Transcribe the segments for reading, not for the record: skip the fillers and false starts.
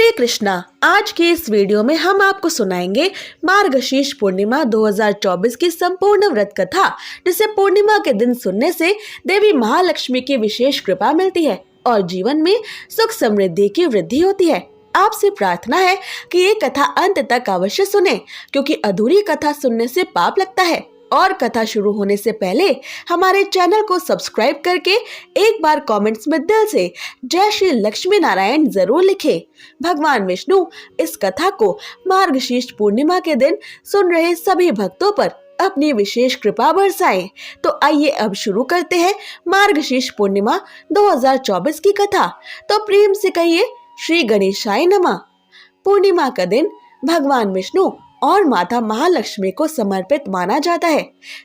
हरे कृष्णा। आज के इस वीडियो में हम आपको सुनाएंगे मार्गशीर्ष पूर्णिमा 2024 की संपूर्ण व्रत कथा, जिसे पूर्णिमा के दिन सुनने से देवी महालक्ष्मी की विशेष कृपा मिलती है और जीवन में सुख समृद्धि की वृद्धि होती है। आपसे प्रार्थना है कि ये कथा अंत तक अवश्य सुने, क्योंकि अधूरी कथा सुनने से पाप लगता है। और कथा शुरू होने से पहले हमारे चैनल को सब्सक्राइब करके एक बार कमेंट्स में दिल से जय श्री लक्ष्मी नारायण जरूर लिखें। भगवान विष्णु इस कथा को मार्गशीर्ष पूर्णिमा के दिन सुन रहे सभी भक्तों पर अपनी विशेष कृपा बरसाएं। तो आइए अब शुरू करते हैं मार्गशीर्ष पूर्णिमा 2024 की कथा। तो प्रेम से कहिए श्री गणेशाय नमः। पूर्णिमा का दिन भगवान विष्णु और माता महालक्ष्मी को समर्पित माना जाता है।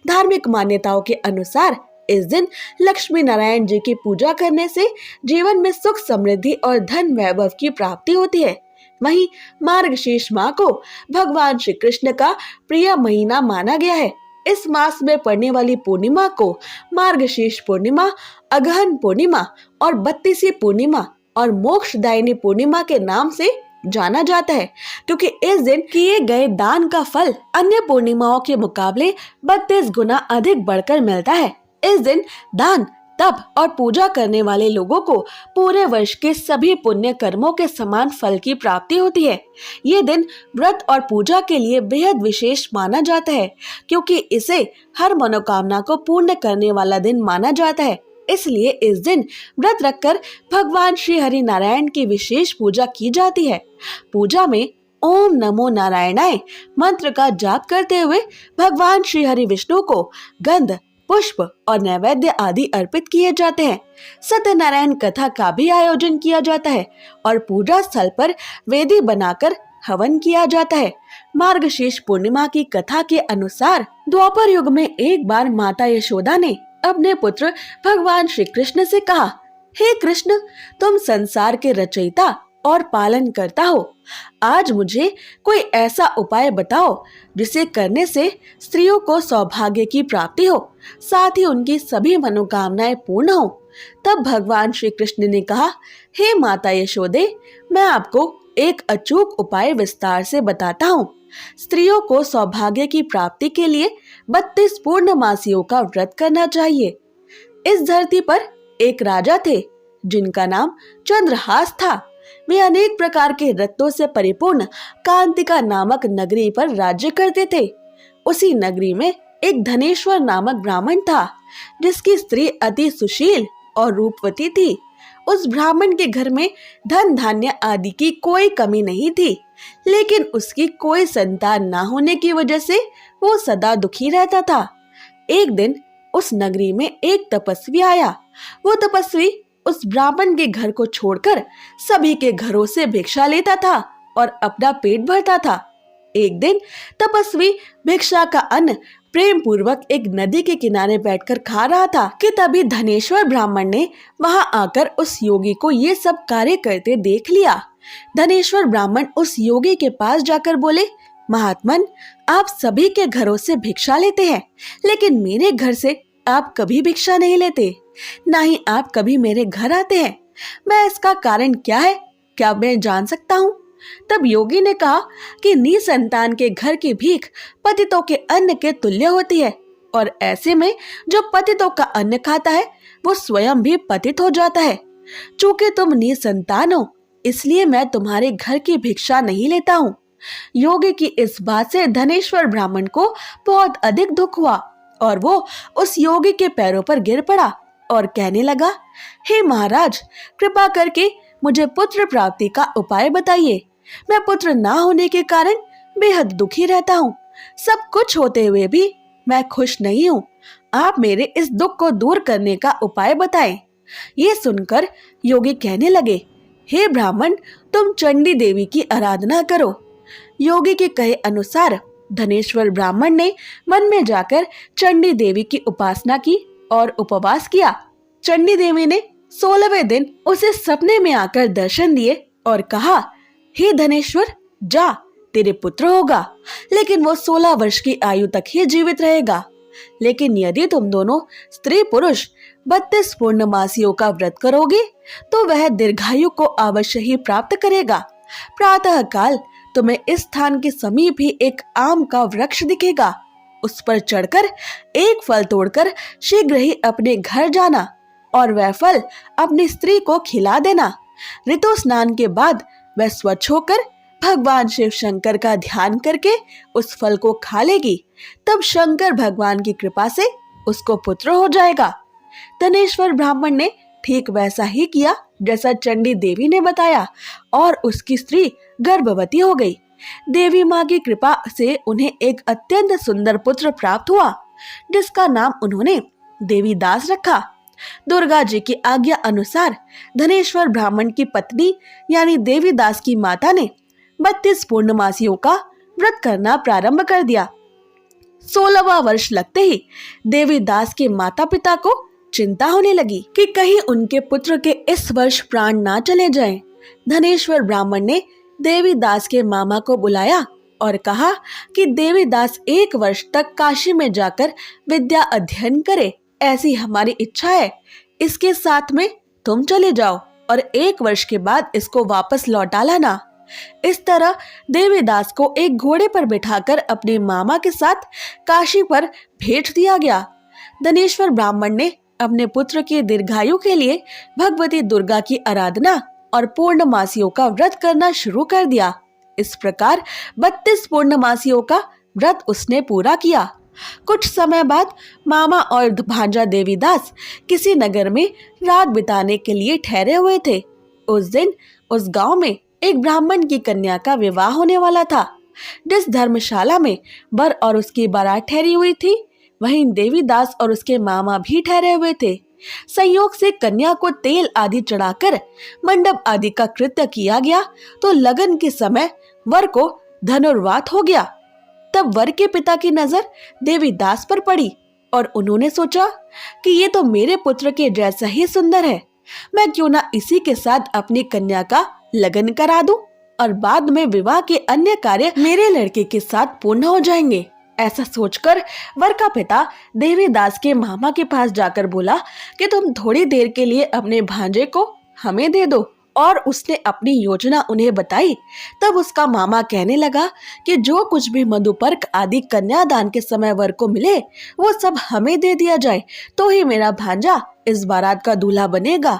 धार्मिक मान्यताओं के अनुसार इस दिन लक्ष्मी नारायण जी की पूजा करने से जीवन में सुख समृद्धि और धन वैभव की प्राप्ति होती है। वहीं मार्गशीर्ष माह को भगवान श्री कृष्ण का प्रिय महीना माना गया है। इस मास में पड़ने वाली पूर्णिमा को मार्गशीर्ष पूर्णिमा, अगहन पूर्णिमा और 32वीं पूर्णिमा और मोक्षदायिनी पूर्णिमा के नाम से जाना जाता है, क्योंकि इस दिन किए गए दान का फल अन्य पूर्णिमाओं के मुकाबले 32 गुना अधिक बढ़कर मिलता है। इस दिन दान, तप और पूजा करने वाले लोगों को पूरे वर्ष के सभी पुण्य कर्मों के समान फल की प्राप्ति होती है। ये दिन व्रत और पूजा के लिए बेहद विशेष माना जाता है, क्योंकि इसे हर मनोकामना को पूर्ण करने वाला दिन माना जाता है। इसलिए इस दिन व्रत रखकर भगवान श्री हरि नारायण की विशेष पूजा की जाती है। पूजा में ओम नमो नारायणाय मंत्र का जाप करते हुए भगवान श्री हरि विष्णु को गंध, पुष्प और नैवेद्य आदि अर्पित किए जाते हैं। सत्यनारायण कथा का भी आयोजन किया जाता है और पूजा स्थल पर वेदी बनाकर हवन किया जाता है। मार्गशीर्ष पूर्णिमा की कथा के अनुसार द्वापर युग में एक बार माता यशोदा ने अपने पुत्र भगवान श्री कृष्ण से कहा, हे कृष्ण, तुम संसार के रचयिता और पालन करता हो। आज मुझे कोई ऐसा उपाय बताओ जिसे करने से स्त्रियों को सौभाग्य की प्राप्ति हो, साथ ही उनकी सभी मनोकामनाएं पूर्ण हो। तब भगवान श्री कृष्ण ने कहा, हे माता यशोदे, मैं आपको एक अचूक उपाय विस्तार से बताता हूँ। स्त्रियों को सौभाग्य की प्राप्ति के लिए 32 पूर्णमासियों का व्रत करना चाहिए। इस धरती पर एक राजा थे जिनका नाम चंद्रहास था। वे अनेक प्रकार के रत्नों से परिपूर्ण कांतिका नामक नगरी पर राज्य करते थे। उसी नगरी में एक धनेश्वर नामक ब्राह्मण था, जिसकी स्त्री अति सुशील और रूपवती थी। उस ब्राह्मण के घर में धन धान्य आदि की कोई कमी नहीं थी, लेकिन उसकी कोई संतान ना होने की वजह से वो सदा दुखी रहता था। एक दिन उस नगरी में एक तपस्वी आया। वो तपस्वी उस ब्राह्मण के घर को छोड़कर सभी के घरों से भिक्षा लेता था और अपना पेट भरता था। एक दिन तपस्वी भिक्षा का अन्न प्रेम पूर्वक एक नदी के किनारे बैठकर खा रहा था कि तभी धनेश्वर ब्राह्मण ने वहां आकर उस योगी को ये सब कार्य करते देख लिया। धनेश्वर ब्राह्मण उस योगी के पास जाकर बोले, महात्मन, आप सभी के घरों से भिक्षा लेते हैं, लेकिन मेरे घर से आप कभी भिक्षा नहीं लेते, ना ही आप कभी मेरे घर आते हैं। मैं इसका कारण क्या है, क्या मैं जान सकता हूँ? तब योगी ने कहा कि निसंतान के घर की भीख पतितों के अन्न के तुल्य होती है, और ऐसे में जो पतितों का अन्न खाता है वो स्वयं भी पतित हो जाता है। चूंकि तुम निसंतान हो, इसलिए मैं तुम्हारे घर की भिक्षा नहीं लेता हूँ। योगी की इस बात से धनेश्वर ब्राह्मण को बहुत अधिक दुख हुआ और वो उस योगी के पैरों पर गिर पड़ा और कहने लगा, हे महाराज, कृपा करके मुझे पुत्र प्राप्ति का उपाय बताइए। मैं पुत्र ना होने के कारण बेहद दुखी रहता हूँ। सब कुछ होते हुए भी मैं खुश नहीं हूँ। आप मेरे इस दुख को दूर करने का उपाय बताएं। ये सुनकर योगी कहने लगे, हे ब्राह्मण, तुम चंडी देवी की आराधना करो। योगी के कहे अनुसार धनेश्वर ब्राह्मण ने मन में जाकर चंडी देवी की उपासना की और उपवास किया। चंडी देवी ने 16वें दिन उसे सपने में आकर दर्शन दिए और कहा, हे धनेश्वर, जा, तेरे पुत्र होगा, लेकिन वो 16 वर्ष की आयु तक ही जीवित रहेगा। लेकिन यदि तुम दोनों स्त्री पुरुष 32 पूर्णमासियों का व्रत करोगे तो वह दीर्घायु को अवश्य ही प्राप्त करेगा। प्रातः काल तुम्हें इस स्थान के समीप ही एक आम का वृक्ष दिखेगा। उस पर चढ़कर एक फल तोड़कर शीघ्र ही अपने घर जाना और वह फल अपनी स्त्री को खिला देना। ऋतु स्नान के बाद वह स्वच्छ होकर भगवान शिव शंकर का ध्यान करके उस फल को खा लेगी। तब शंकर भगवान की कृपा से उसको पुत्र हो जाएगा। धनेश्वर ब्राह्मण ने ठीक वैसा ही किया जैसा चंडी देवी ने बताया और उसकी स्त्री गर्भवती हो गई। देवी माँ की कृपा से उन्हें एक अत्यंत सुंदर पुत्र प्राप्त हुआ, जिसका नाम उन्होंने देवीदास रखा। दुर्गा जी की आज्ञा अनुसार धनेश्वर ब्राह्मण की पत्नी यानी देवीदास की माता ने 32 पूर्णमासियों का व्रत करना प्रारंभ कर दिया। 16वां वर्ष लगते ही देवीदास के माता पिता को चिंता होने लगी कि कहीं उनके पुत्र के इस वर्ष प्राण ना चले जाएं। धनेश्वर ब्राह्मण ने देवीदास के मामा को बुलाया और कहा कि देवीदास 1 वर्ष तक काशी में जाकर विद्या अध्ययन करे, ऐसी हमारी इच्छा है। इसके साथ में तुम चले जाओ और 1 वर्ष के बाद इसको वापस लौटा लाना। इस तरह देवीदास को एक घोड़े पर बिठाकर अपने मामा के साथ काशी पर भेज दिया गया। धनेश्वर ब्राह्मण ने अपने पुत्र के दीर्घायु के लिए भगवती दुर्गा की आराधना और पूर्णमासियों का व्रत करना शुरू कर दिया। इस प्रकार 32 पूर्णमासियों का व्रत उसने पूरा किया। कुछ समय बाद मामा और भांजा देवीदास किसी नगर में रात बिताने के लिए ठहरे हुए थे। उस दिन उस गांव में एक ब्राह्मण की कन्या का विवाह होने वाला था। जिस धर्मशाला में वर और उसकी बारात ठहरी हुई थी, वहीं देवीदास और उसके मामा भी ठहरे हुए थे। संयोग से कन्या को तेल आदि चढ़ाकर मंडप आदि का कृत्य किया गया तो लगन के समय वर को धनुर्वात हो गया। तब वर के पिता की नजर देवीदास पर पड़ी और उन्होंने सोचा कि ये तो मेरे पुत्र के जैसा ही सुंदर है, मैं क्यों ना इसी के साथ अपनी कन्या का लगन करा दूं और बाद में विवाह के अन्य कार्य मेरे लड़के के साथ पूर्ण हो जाएंगे। ऐसा सोचकर वर का पिता देवीदास के मामा के पास जाकर बोला कि तुम थोड़ी देर के लिए अपने भांजे को हमें दे दो, और उसने अपनी योजना उन्हें बताई। तब उसका मामा कहने लगा कि जो कुछ भी मधुपर्क आदि कन्यादान के समय वर को मिले वो सब हमें दे दिया जाए, तो ही मेरा भांजा इस बारात का दूल्हा बनेगा।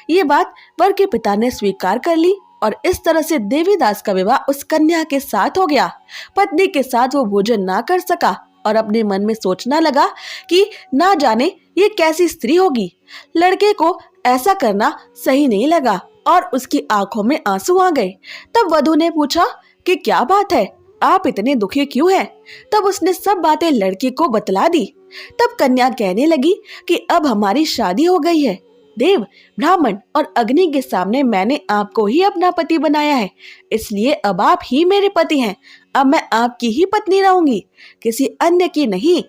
ये बात वर के पिता ने स्वीकार कर ली और इस तरह से देवीदास का विवाह उस कन्या के साथ हो गया। पत्नी के साथ वो भोजन ना कर सका और अपने मन में सोचना लगा कि ना जाने ये कैसी स्त्री होगी। लड़के को ऐसा करना सही नहीं लगा और उसकी आंखों में आंसू आ गए। तब वधू ने पूछा कि क्या बात है, आप इतने दुखी क्यों हैं? तब उसने सब बातें लड़की को बतला दी। तब कन्या कहने लगी कि अब हमारी शादी हो गई है। देव, ब्राह्मण और अग्नि के सामने मैंने आपको ही अपना पति बनाया है, इसलिए अब आप ही मेरे पति हैं। अब मैं आपकी ही पत्नी रहूंगी, किसी अन्य की नहीं।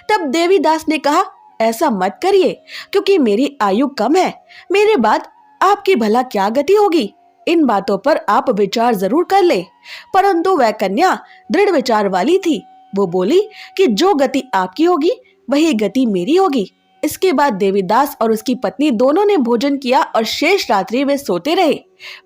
तब देवीदास ने कहा, ऐसा मत करिए, क्योंकि मेरी आयु कम है, मेरे बाद आपकी भला क्या गति होगी। इन बातों पर आप विचार जरूर कर ले। परंतु वह कन्या दृढ़ विचार वाली थी। वो बोली कि जो गति आपकी होगी वही गति मेरी होगी। इसके बाद देवीदास और उसकी पत्नी दोनों ने भोजन किया और शेष रात्रि वे सोते रहे।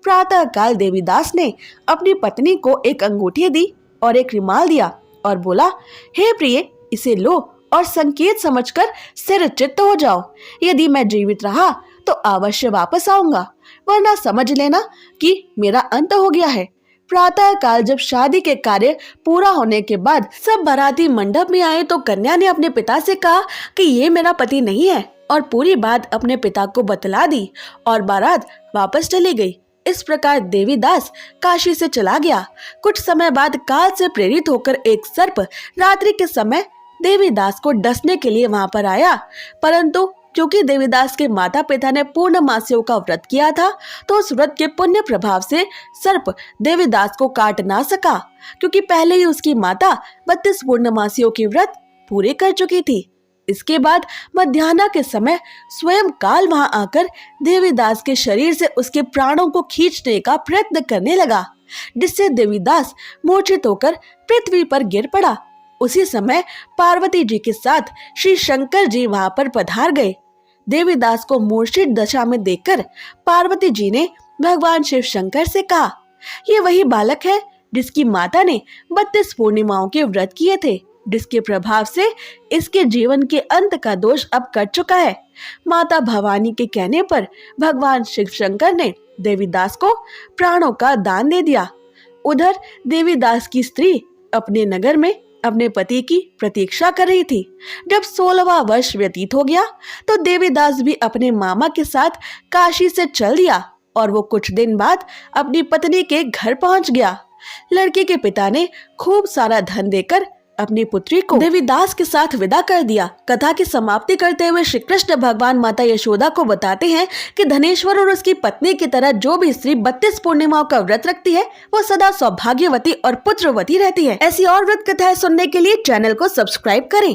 प्रातः काल देवीदास ने अपनी पत्नी को एक अंगूठी दी और एक रुमाल दिया और बोला, हे प्रिय, इसे लो और संकेत समझकर स्थिर चित्त हो जाओ। यदि मैं जीवित रहा तो अवश्य वापस आऊंगा, वरना समझ लेना कि मेरा अंत हो गया है। प्रातः काल जब शादी के कार्य पूरा होने के बाद सब बाराती मंडप में आए तो कन्या ने अपने पिता से कहा कि ये मेरा पति नहीं है और पूरी बात अपने पिता को बतला दी और बारात वापस चली गई। इस प्रकार देवीदास काशी से चला गया। कुछ समय बाद काल से प्रेरित होकर एक सर्प रात्रि के समय देवीदास को डसने के लिए वहां पर आया, परंतु क्योंकि देवीदास के माता पिता ने पूर्णमासियों का व्रत किया था तो उस व्रत के पुण्य प्रभाव से सर्प देवीदास को काट ना सका, क्योंकि पहले ही उसकी माता 32 पूर्णमासियों के व्रत पूरे कर चुकी थी। इसके बाद मध्याह्न के समय स्वयं काल वहां आकर देवीदास के शरीर से उसके प्राणों को खींचने का प्रयत्न करने लगा, जिससे देवीदास मूर्छित होकर पृथ्वी पर गिर पड़ा। उसी समय पार्वती जी के साथ श्री शंकर जी वहां पर पधार गए। देवीदास को मूर्छित दशा में देखकर पार्वती जी ने भगवान शिव शंकर से कहा ये वही बालक है जिसकी माता ने 32 पूर्णिमाओं के व्रत किए थे, जिसके प्रभाव से इसके जीवन के अंत का दोष अब कट चुका है। माता भवानी के कहने पर भगवान शिव शंकर ने देवीदास को प्राणों का दान दे दिया। उधर देवीदास की स्त्री अपने नगर में अपने पति की प्रतीक्षा कर रही थी। जब 16वां वर्ष व्यतीत हो गया तो देवीदास भी अपने मामा के साथ काशी से चल दिया और वो कुछ दिन बाद अपनी पत्नी के घर पहुंच गया। लड़के के पिता ने खूब सारा धन देकर अपनी पुत्री को देवीदास के साथ विदा कर दिया। कथा की समाप्ति करते हुए श्री कृष्ण भगवान माता यशोदा को बताते हैं कि धनेश्वर और उसकी पत्नी की तरह जो भी स्त्री 32 पूर्णिमाओं का व्रत रखती है वो सदा सौभाग्यवती और पुत्रवती रहती है। ऐसी और व्रत कथाएं सुनने के लिए चैनल को सब्सक्राइब करें।